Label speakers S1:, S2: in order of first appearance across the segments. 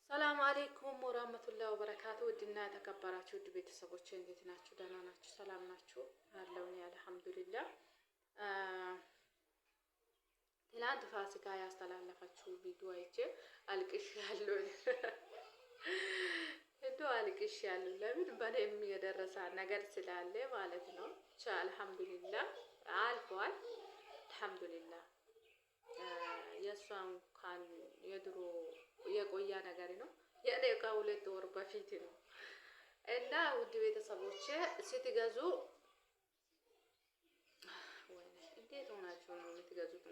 S1: ሰላም አለይኩም ወራህመቱላሂ ወበረካቱ። ውድና የተከበራችሁ ውድ ቤተሰቦቼ እንዴት ናችሁ? ደህና ናችሁ? ሰላም ናችሁ? አለሁኝ አልሐምዱሊላህ። ትናንት ፋሲካ ያስተላለፈችው ቪዲዮ አይቼ አልቅሻለሁ። አልቅሻለሁ። ለምን በኔም የደረሰ ነገር ስላለ ማለት ነው። አልሐምዱሊላህ አልፏል። አልሐምዱሊላህ የእሷ እንኳን የድሮ የቆያ ነገር ነው። የኔ ከሁለት ወር በፊት ነው። እና ውድ ቤተሰቦቼ ስትገዙ እንዴት ሆናችሁ ነው የምትገዙት?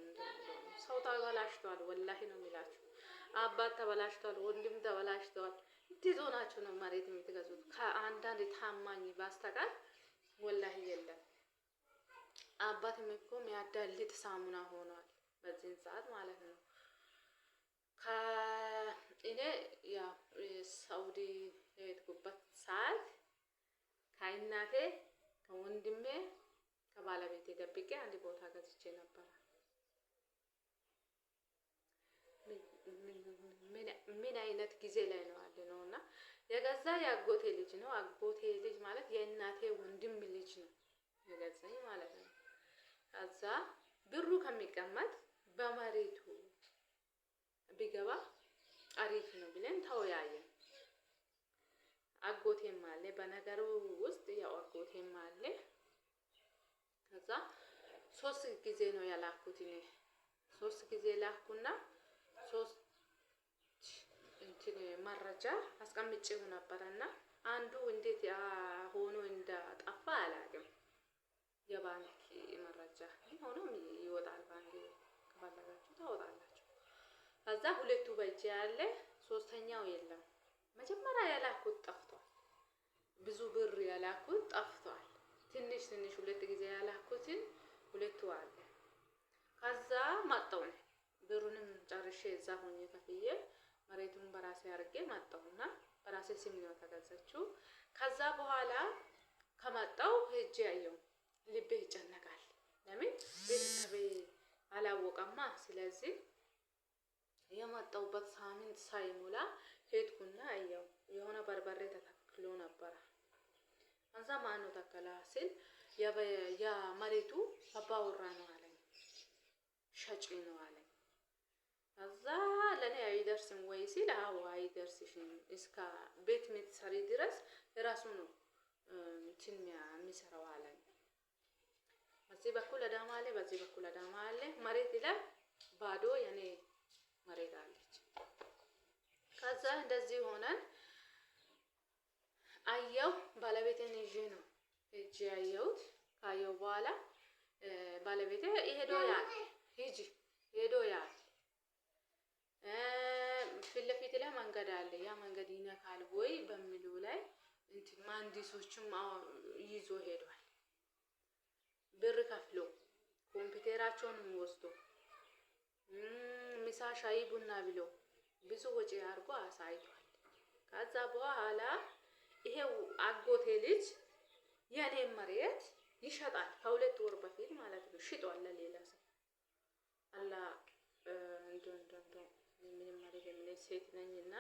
S1: ሰው ተበላሽቷል። ወላሂ ነው የሚላችሁ። አባት ተበላሽቷል፣ ወንድም ተበላሽቷል። እንዴት ሆናችሁ ነው መሬት የምትገዙት? ከአንዳንድ ታማኝ በስተቀር ወላሂ የለም። አባትም እኮ የሚያዳልጥ ሳሙና ሆኗል በዚህን ሰዓት ማለት ነው። እኔ ያው ሳውዲ የሄድኩበት ሰዓት ከእናቴ ከወንድሜ ከባለቤቴ ደብቄ አንድ ቦታ ገዝቼ ነበር። ምን አይነት ጊዜ ላይ ነው ያለ ነው? እና የገዛ የአጎቴ ልጅ ነው። አጎቴ ልጅ ማለት የእናቴ ወንድም ልጅ ነው የገዛኝ ማለት ነው። ከዛ ብሩ ከሚቀመጥ በመሬቱ ቢገባ አሪፍ ነው ብለን ተወያየን። አጎቴም አለ በነገሩ ውስጥ ያው አጎቴም አለ። ከዛ 3 ጊዜ ነው ያላኩት። እኔ 3 ጊዜ ላኩና 3 እንትን መረጃ አስቀምጬው ነበርና አንዱ እንዴት ሆኖ እንደጠፋ አላውቅም። የባንክ መረጃ ሆኖም ይወጣል። ባንክ ከፈለጋችሁ ታወጣላችሁ። ከዛ 2ቱ በእጄ ያለ 3ኛው የለም። መጀመሪያ ያላኩት ጠፍቷል። ብዙ ብር ያላኩት ጠፍቷል። ትንሽ 2 ጊዜ ያላኩትን 2ቱ አለ። ከዛ መጣሁ። ብሩንም ጨርሼ እዛ ሆኜ ከፍዬ መሬቱን በራሴ አድርጌ መጣሁና በራሴ ስም ነው ተገዛችው። ከዛ በኋላ ከመጣሁ ሄጄ አየሁ። ልቤ ይጨነቃል። ለምን ቤተሰቤ አላወቀማ። ስለዚህ የመጣሁበት ሳምንት ሳይሞላ ሄድኩና አየሁ የሆነ በርበሬ ተተክሎ ነበር። ከዛ ማነው ተከላ ስል የመሬቱ አባወራ ነው አለኝ። ሸጪ ነው አለኝ። ከዛ ለኔ አይደርስም ወይ ሲል አዎ አይደርስሽም፣ እስከ ቤት የምትሰሪ ድረስ ራሱ ነው እንትን የሚሰራው አለኝ። በዚህ በኩል አዳማ አለ፣ በዚህ በኩል አዳማ አለ። መሬት ላይ ባዶ የኔ መሬት አለች። ከዛ እንደዚህ ሆነን አየው። ባለቤቴን ይዤ ነው እጄ አየሁት። ካየው በኋላ ባለቤቴ ሄዶ ያል ሂጂ ሄዶ ያል ፊት ለፊት ላይ መንገድ አለ። ያ መንገድ ይነካል ወይ በሚሉ ላይ እንትን መሀንዲሶችም ይዞ ሄዷል። ብር ከፍሎ ኮምፒውተራቸውን ወስዶ ምሳ ሻይ ቡና ብሎ ብዙ ወጪ አድርጎ አሳይቷል። ከዛ በኋላ ይሄው አጎቴ ልጅ የኔ መሬት ይሸጣል። ከ2 ወር በፊት ማለት ነው ሽጧል ለሌላ ሰው። አላህ እንዶ ምንም ማለት የምን ሴት ነኝና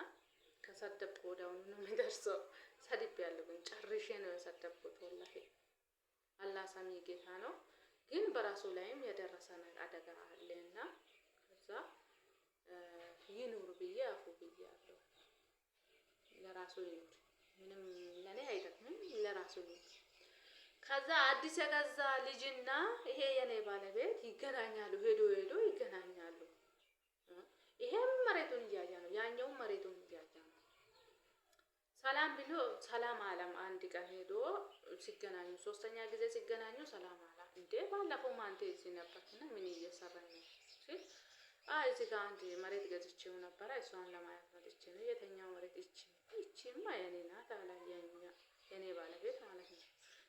S1: ከሰደብኩ ወዲያውኑ ነው የሚደርሰው። ሰድቤያለሁ፣ ጨርሼ ነው የሰደብኩት። ወላሂ አላህ ሰሚ ጌታ ነው። ግን በራሱ ላይም የደረሰ አደጋ አለና ከዛ ይኑር ብዬ አፉ ብያለሁ። ለራሱ ይኑር፣ ምንም ለኔ አይደለም፣ ለራሱ ይኑር። ከዛ አዲስ የገዛ ልጅና ይሄ የኔ ባለቤት ይገናኛሉ። ሄዶ ይገናኛሉ። ይሄም መሬቱን እያያ ነው፣ ያኛውም መሬቱን እያያ ነው። ሰላም ብሎ ሰላም አለም። አንድ ቀን ሄዶ ሲገናኙ 3ኛ ጊዜ ሲገናኙ ሰላም አለ። እንዴ ባለፈው ማንተ እዚህ ነበርና ምን እየሰራኝ ነው ሲል እዚህ ጋር አንድ መሬት ገዝቼው ነበር፣ እሷን ለማየት መጥቼ ነው። የተኛው መሬት እቺማ የኔ ናት አለ። የኔ ባለቤት ማለት ነው።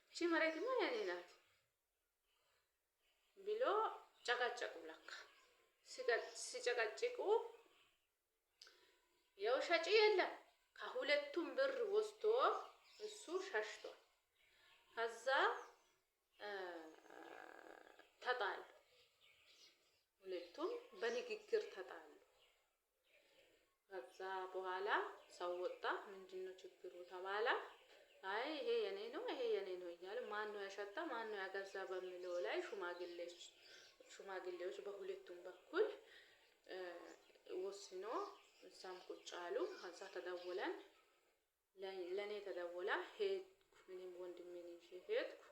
S1: እቺ መሬትማ የኔ ናት ብሎ ጨቀጨቁ። ለካ ሲጨቀጭቁ ያው ሸጪ የለም። ከ2ቱም ብር ወስዶ እሱ ሸሽቷል። ከዛ ተጣሉ። 2ቱም በንግግር ተጣሉ። ከዛ በኋላ ሰው ወጣ። ምንድነው ችግሩ ተባለ። አይ ይሄ የኔ ነው ይሄ የኔ ነው እያሉ ማን ነው ያሸጣ ማን ነው ያገዛ በሚለው ላይ ሽማግሌዎች በሁለቱም በኩል ወስኖ እዛም ቁጭ አሉ። ከዛ ተደወለን ለኔ ተደወላ ሄድኩ። እኔም ወንድሜን ይዤ ሄድኩ።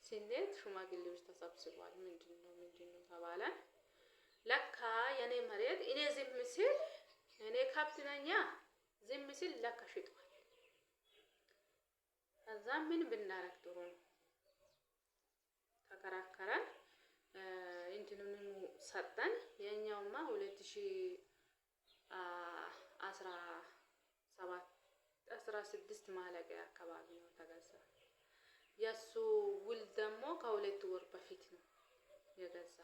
S1: ስንሄድ ሽማግሌዎች ተሰብስበዋል። ምንድነው ተባለ። ለካ የኔ መሬት እኔ ዝም ሲል እኔ ከብት ነኛ ዝም ሲል ለካ ሽጧል። ከዛ ምን ብናረግ ጥሩ ነው ተከራከረን። እንትኑን ሰጠን። የኛውማ 2016 ማለቂያ አካባቢ ነው ተገዛ። የሱ ውል ደግሞ ከ2 ወር በፊት ነው የገዛ።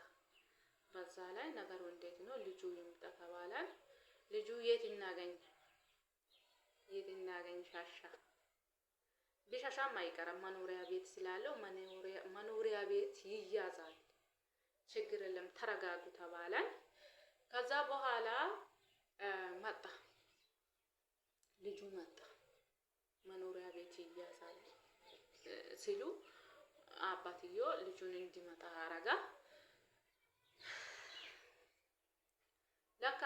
S1: በዛ ላይ ነገሩ እንዴት ነው ልጁ ይምጣ ተባለ። ልጁ የት እናገኝ ሻሻ ቢሻሻም አይቀርም መኖሪያ ቤት ስላለው መኖሪያ ቤት ይያዛል። ችግር የለም ተረጋጉ ተባለ። ከዛ በኋላ መጣ ልጁ መጣ። መኖሪያ ቤት ይያዛል ሲሉ አባትዮ ልጁን እንዲመጣ አረጋ። ለካ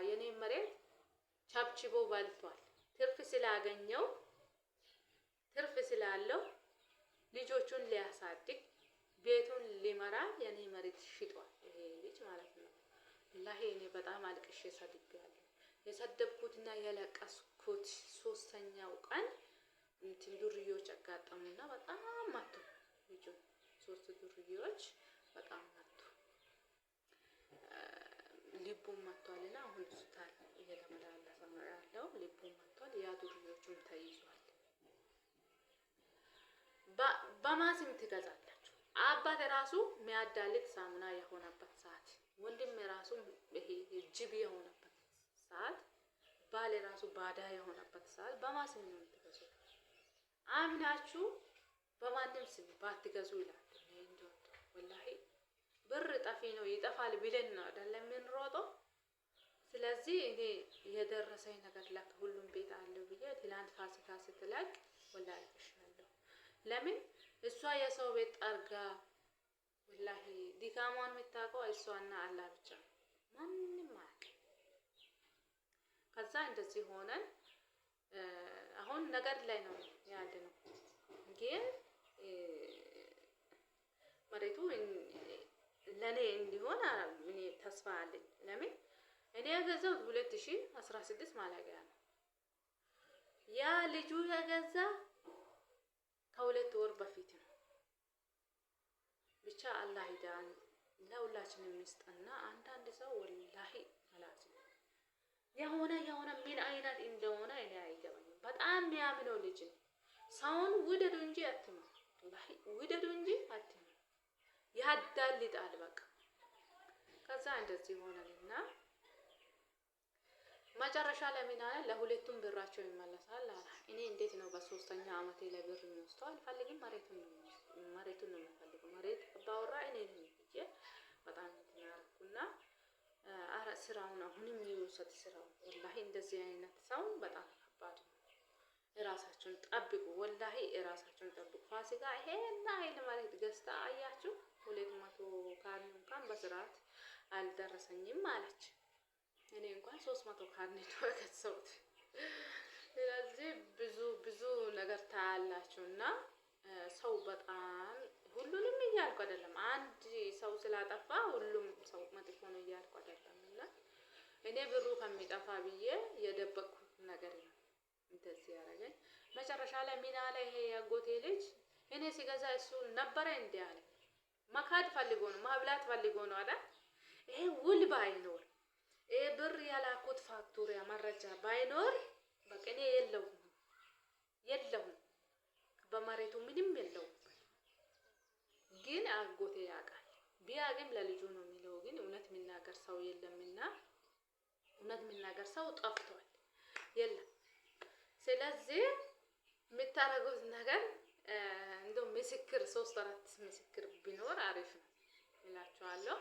S1: የኔ መሬት ቻብችቦ ባልቷል። ትርፍ ስላለው ልጆቹን ሊያሳድግ ቤቱን ሊመራ የኔ መሬት ሽጧል። ይሄ ልጅ ማለት ነው። ወላሂ እኔ በጣም አልቅሼ ሰድቤያለሁ። የሰደብኩትና የለቀስኩት 3ኛው ቀን እንትን ዱርዮች አጋጠሙና በጣም መቱ። ልጁ 3 ዱርዮች በጣም መቱ። ልቡን መቷልና አሁን ሆስፒታል እየተመላለሰ ነው ያለው። ልቡን መቷል። ያ ዱርዮቹም ተይዟል። በማስም ትገዛላችሁ። አባት ራሱ የሚያዳልጥ ሳሙና የሆነበት ሰዓት፣ ወንድም ራሱ ይሄ ጅብ የሆነበት ሰዓት፣ ባል ራሱ ባዳ የሆነበት ሰዓት በማስም ነው የምትገዙት። አምናችሁ በማንም ስም ባትገዙ ይላል። እንደው ወላሂ ብር ጠፊ ነው ይጠፋል ብለን ነው አይደለም የምንሮጠው። ስለዚህ እኔ የደረሰኝ ነገር ለካ ሁሉም ቤት አለው ብዬ ትላንት ፋሲካ ስትለቅ ወላሂ አልቅሻለሁ። ለምን እሷ የሰው ቤት ጠርጋ ወላሂ ድካሟን የምታውቀው እሷና አላህ ብቻ ማንንም አያውቅም። ከዛ እንደዚህ ሆነን አሁን ነገር ላይ ነው ያለነው። ግን መሬቱ ለኔ እንዲሆን እኔ ተስፋ አለኝ። ለምን እኔ የገዛሁት 2016 ማለቂያ ነው። ያ ልጁ የገዛ ከ2 ወር በፊት ነው። ብቻ አላህ ይዳን ለሁላችንም ይስጠና። አንዳንድ ሰው ወላሂ ማለት ነው የሆነ ምን አይነት እንደሆነ እኔ አይገባኝም። በጣም የሚያምነው ልጅ ነው። ሰውን ውደዱ እንጂ አትመኑ። ወላሂ ውደዱ እንጂ አትመኑ። ያዳልጣል በቃ። ከዛ እንደዚህ ሆነና መጨረሻ ለምን አለ ለሁለቱም ብራቸው ይመለሳል አለ። እኔ እንዴት ነው በ3ኛ አመቴ ላይ ብር የሚወስደው? አልፈልግም። መሬቱን ነው የምፈልገው። መሬት ባወራ እኔ ነኝ ብዬ በጣም ያርኩና አረ ስራውን አሁንም ይወሰድ ስራው። ወላሂ እንደዚህ አይነት ሰው በጣም ከባድ ነው። እራሳችሁን ጠብቁ። ወላሂ እራሳችሁን ጠብቁ። ፋሲካ ይሄና አይል ማለት ገዝታ አያችሁ 200 ካሬ እንኳን በስርዓት አልደረሰኝም አለች። እኔ እንኳን 300 ካሬ ነው የገዛሁት። ስለዚህ ብዙ ነገር ታያላችሁና ሰው በጣም ሁሉንም እያልኩ አይደለም። አንድ ሰው ስላጠፋ ሁሉም ሰው መጥፎ ነው እያልኩ አይደለም። እና እኔ ብሩ ከሚጠፋ ብዬ የደበቅኩት ነገር ነው እንደዚህ ያደረገኝ። መጨረሻ ላይ ምን አለ ይሄ ያጎቴ ልጅ እኔ ሲገዛ እሱ ነበረ እንዴ አለ። መካድ ፈልጎ ነው ማብላት ፈልጎ ነው አይደል? ይሄ ውል ባይኖር ይሄ ብር ያላኩት ፋክቱሪያ መረጃ ባይኖር በቃ እኔ የለውም በመሬቱ ምንም የለውም። ግን አጎቴ ያውቃል። ቢያግም ለልጁ ነው የሚለው። ግን እውነት የሚናገር ሰው የለምና እውነት የሚናገር ሰው ጠፍቷል የለም። ስለዚህ የምታረጉት ነገር እንደው ምስክር 3-4 ምስክር ቢኖር አሪፍ ነው እላችኋለሁ።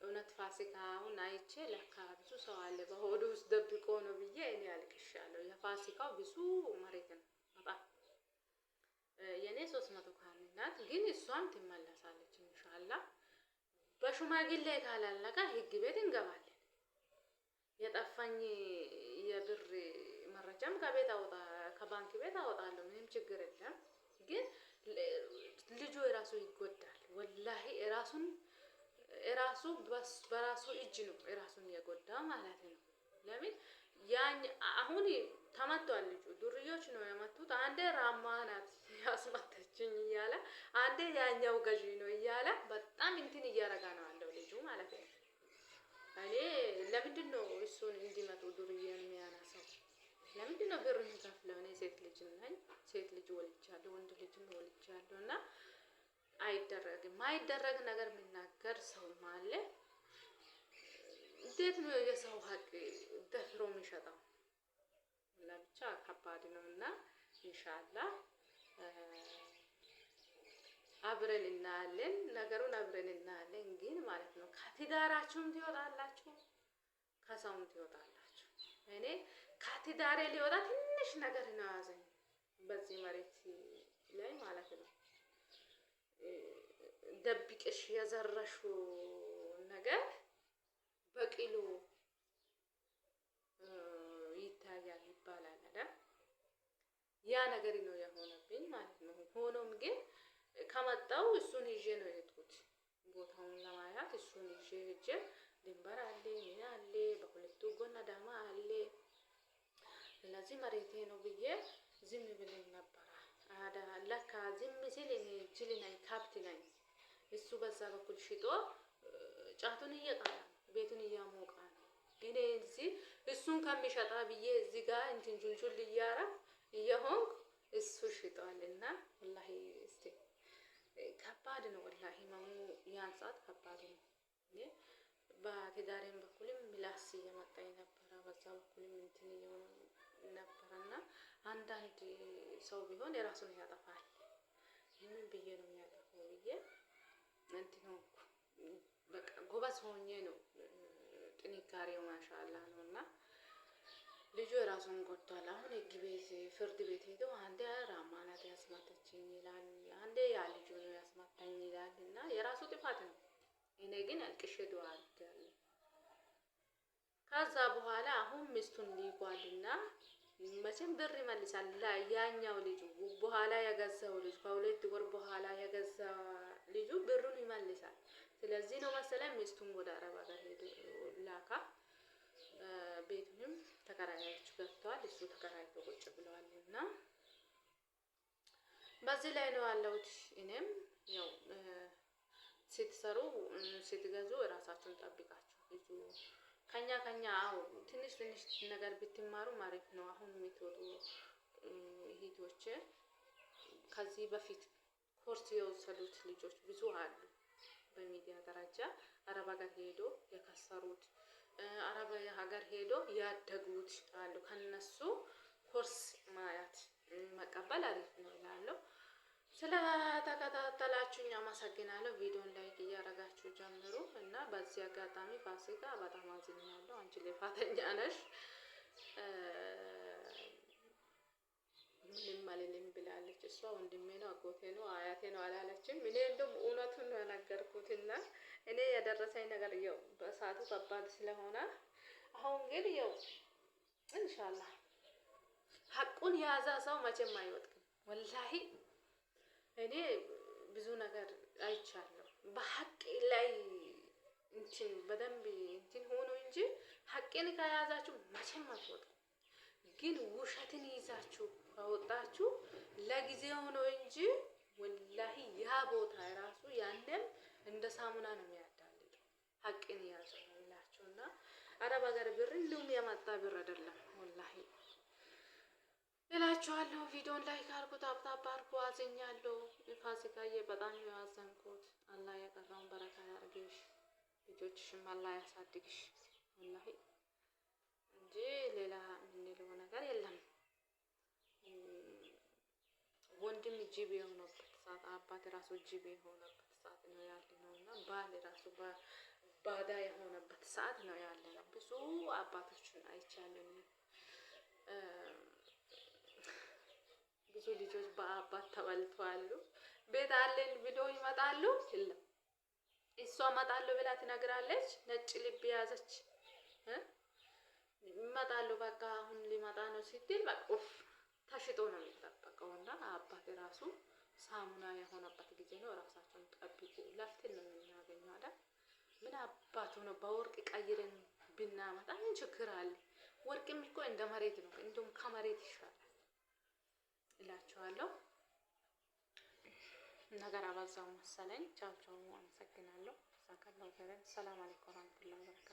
S1: እውነት ፋሲካውን አይቼ ለካ ብዙ ሰው አለ በሆዱ ውስጥ ደብቆ ጠይቆ ነው ብዬ እኔ አልቅሻለሁ። የፋሲካው ብዙ መሬት ነው በጣም የኔ 300 ካሬ ናት፣ ግን እሷም ትመለሳለች ኢንሻአላህ። በሽማግሌ ካላለቀ ህግ ቤት እንገባለን። የጠፋኝ የብር መረጃም ከቤት አወጣ ከባንክ ቤት አወጣለሁ፣ ምንም ችግር የለም። ግን ልጁ የራሱ ይጎዳል። ወላሂ የራሱ በራሱ እጅ ነው የራሱን የጎዳ ማለት ነው። ለምን አሁን ተመቷል ልጁ። ዱርዮች ነው የመቱት። አንዴ ራማ ናት ያስመተችኝ እያለ አንዴ ያኛው ገዢ ነው እያለ በጣም እንትን እያረጋ ነው ያለው ልጁ ማለት ነው። እኔ ለምንድን ነው እሱን እንዲመጡ ዱርዬን የሚያነሳው? ለምንድን ነው ብር የሚከፍለው? እኔ ሴት ልጅ ነኝ፣ ሴት ልጅ ወልጃለሁ፣ ወንድ ልጅም ወልጃለሁ። እና አይደረግም። ማይደረግ ነገር የሚናገር ሰው ማለ እንዴት ነው የሰው ሀቅ ደፍሮ የሚሸጠው? ለብቻ ከባድ ነው። እና ኢንሻአላህ አብረን እናያለን፣ ነገሩን አብረን እናያለን። ግን ማለት ነው ከትዳራችሁም ትወጣላችሁ፣ ከሰውም ትወጣላችሁ። እኔ ከትዳሬ ሊወጣ ትንሽ ነገር ነው ያዘኝ በዚህ መሬት ላይ ማለት ነው። ደብቅሽ የዘረሽው ነገር በቂሉ ይታያል ይባላል አይደል? ያ ነገር ነው የሆነብኝ ማለት ነው። ሆኖም ግን ከመጣው እሱን ይዤ ነው የሄድኩት ቦታውን ለማየት። እሱን ይዤ ሄጄ ድንበር አለ ምን አለ በሁለቱ ጎን አዳማ አለ። ስለዚህ መሬቴ ነው ብዬ ዝም ብለኝ ነበር። ለካ ዝም ሲል እኔ ጅል ነኝ፣ ከብት ነኝ። እሱ በዛ በኩል ሽጦ ጫቱን እየቃለ ቤቱን እያሞቃ ነው። እኔ እዚህ እሱን ከሚሸጣ ብዬ እዚህ ጋር እንትን ጁንጁል እያረብ እየሆንኩ እሱ ሽጧልና ወላሂ እስቲ ከባድ ነው። ወላሂ ማሙ ያን ሰዓት ከባድ ነው። እኔ በትዳሬም በኩልም ምላስ እየመጣኝ ነበረ፣ በዛ በኩልም እንትን እየሆነ ነበረና አንዳንድ ሰው ቢሆን የራሱን ያጠፋል። ምን ብዬ ነው የሚያጠፋው ብዬ እንትን ሆንኩ። በቃ ጎበዝ ሆኜ ነው። ጥንካሬው ማሻአላ ነውና ልጁ የራሱን ጎድቷል። አሁን ህግ ቤት ፍርድ ቤት ሄዶ አንዴ ራማ ናት ያስመታችኝ ይላል፣ አንዴ ያ ልጁ ነው ያስመታኝ ይላል። እና የራሱ ጥፋት ነው። እኔ ግን አልቅሼ ዱአ አድርጋለሁ። ከዛ በኋላ አሁን ሚስቱን ሊጓልና መቼም ብር ይመልሳል ያኛው ልጁ በኋላ የገዛው ልጅ ከሁለት ወር በኋላ የገዛ ልጁ ብሩን ይመልሳል። ስለዚህ ነው መሰለኝ ሚስቱን ወደ አረብ ሀገር ሄዶ ላካ። ቤቱንም ተከራዮች ገብተዋል፣ እሱ ተከራይቶ ቁጭ ብለዋል። እና በዚህ ላይ ነው ያለሁት። እኔም ያው ስትሰሩ ስትገዙ እራሳችሁን ጠብቃችሁ ብዙ ከኛ አው ትንሽ ነገር ብትማሩ ማለት ነው። አሁን የምትወጡ እህቶች ከዚህ በፊት ኮርስ የወሰዱት ልጆች ብዙ አሉ። በሚዲያ ደረጃ አረብ ሀገር ሄዶ የከሰሩት፣ አረብ ሀገር ሄዶ ያደጉት አሉ። ከነሱ ኮርስ ማያት መቀበል አሪፍ ነው እላለሁ። ስለተከታተላችሁኝ አመሰግናለሁ። ቪዲዮን ላይክ እያደረጋችሁ ጀምሩ እና በዚህ አጋጣሚ ፋሲካ በጣም አዝኛለሁ። አንቺ ልፋተኛ ነሽ ምንም አልልም ብላለች። እሷ ወንድሜ ነው አጎቴ ነው አያቴ ነው አላለችም። እኔ እንደውም እውነቱን ነው የነገርኩትና እኔ የደረሰኝ ነገር ያው በሰዓቱ ከባድ ስለሆነ አሁን ግን ያው ኢንሻአላህ ሐቁን የያዘ ሰው መቼም አይወድቅም። ወላሂ እኔ ብዙ ነገር አይቻለሁ። በሐቅ ላይ እንትን በደንብ እንትን ሆኖ እንጂ ሐቅን ከያዛችሁ መቼም አትወድቁም። ግን ውሸትን ይዛችሁ ካወጣችሁ ለጊዜው ነው እንጂ ወላሂ ያ ቦታ ራሱ ያንን እንደ ሳሙና ነው የሚያዳልጥ። ሐቅን ያዙ ይላችሁና አረብ ሀገር ብር እንደውም ያመጣ ብር አይደለም ወላሂ እላችኋለሁ። ቪዲዮን ላይክ አድርጉ፣ ታፕታፕ አድርጉ። አዝኛለሁ። ፋሲካዬ በጣም ያዘንኩት። አላህ የቀረውን በረካ ያርግሽ፣ ልጆችሽም አላህ ያሳድግሽ ወላሂ እንጂ ሌላ የምንለው ነገር የለም። ወንድም ጅብ የሆነበት ሰዓት፣ አባት ራሱ ጅብ የሆነበት ሰዓት ነው ያለነው እና ባል ራሱ ባዳ የሆነበት ሰዓት ነው ያለነው። ብዙ አባቶችን አይቻለን። ብዙ ልጆች በአባት ተበልተዋል። ቤት አለን ብሎ ይመጣሉ። የለም እሷ እመጣለሁ ብላ ትነግራለች። ነጭ ልብ ያዘች ይመጣሉ። በቃ አሁን ሊመጣ ነው ስትል በቃ ተሽጦ ነው የሚጠበቀው። እና አባት ራሱ ሳሙና የሆነበት ጊዜ ነው። ራሳቸውን ጠብቁ። ለፍተን ነው የምናገኘው አይደል? ምን አባቱ ነው በወርቅ ቀይረን ብናመጣ ምን ችግር አለ? ወርቅም እኮ እንደ መሬት ነው፣ እንደውም ከመሬት ይሻላል እላችኋለሁ። ነገር አባዛው መሰለኝ። ቻው ቻው። አመሰግናለሁ። ሰላም አለይኩም ወራህመቱላሂ ወበረካቱ።